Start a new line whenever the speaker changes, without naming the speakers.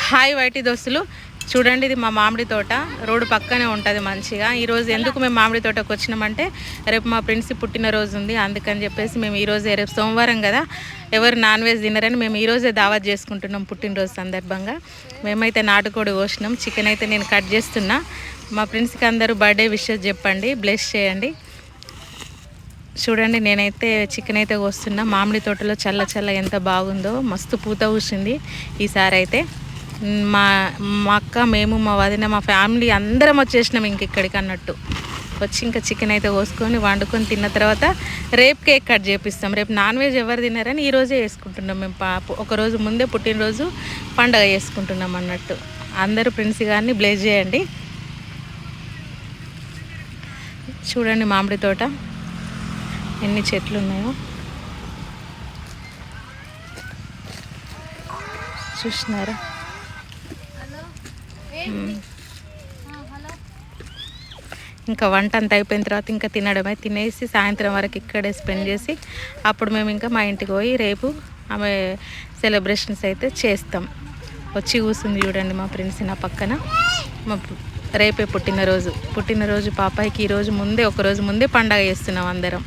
Hi YT దోస్తులు, చూడండి ఇది మా మామిడి తోట. రోడ్డు పక్కనే ఉంటుంది మంచిగా. ఈరోజు ఎందుకు మేము మామిడి తోటకు వచ్చినామంటే రేపు మా ఫ్రెండ్స్ పుట్టినరోజు ఉంది, అందుకని చెప్పేసి మేము ఈరోజే, రేపు సోమవారం కదా, ఎవరు నాన్ వెజ్ తినరని మేము ఈరోజే దావత్ చేసుకుంటున్నాం పుట్టినరోజు సందర్భంగా. మేమైతే నాటుకోడి కోసినాం, చికెన్ అయితే నేను కట్ చేస్తున్నా. మా ఫ్రెండ్స్కి అందరూ బర్త్డే విషెస్ చెప్పండి, బ్లెస్ చేయండి. చూడండి నేనైతే చికెన్ అయితే కోస్తున్నా. మామిడి తోటలో చల్ల చల్ల ఎంత బాగుందో, మస్తు పూత పూసింది ఈసారి అయితే. మా అక్క, మేము, మా వదిన, మా ఫ్యామిలీ అందరం వచ్చేసినాం ఇక్కడికి అన్నట్టు. వచ్చి ఇంకా చికెన్ అయితే కోసుకొని వండుకొని తిన్న తర్వాత రేపు కేక్ కట్ చేపిస్తాం. రేపు నాన్ వెజ్ ఎవరు తిన్నారని ఈరోజే వేసుకుంటున్నాం మేము. ఒకరోజు ముందే పుట్టినరోజు పండగ చేసుకుంటున్నాం అన్నట్టు. అందరూ ఫ్రెండ్స్ కానీ బ్లెస్ చేయండి. చూడండి మామిడి తోట ఎన్ని చెట్లు ఉన్నాయో చూసినారా. ఇంకా వంట అంతా అయిపోయిన తర్వాత ఇంకా తినడమే. తినేసి సాయంత్రం వరకు ఇక్కడే స్పెండ్ చేసి అప్పుడు మేము ఇంకా మా ఇంటికి పోయి రేపు ఆమె సెలబ్రేషన్స్ అయితే చేస్తాం. వచ్చి కూర్చుంది చూడండి మా ఫ్రెండ్స్ నా పక్కన. మా రేపే పుట్టినరోజు పాపాయికి ఈరోజు ముందే, ఒకరోజు ముందే పండగ చేస్తున్నాం అందరం.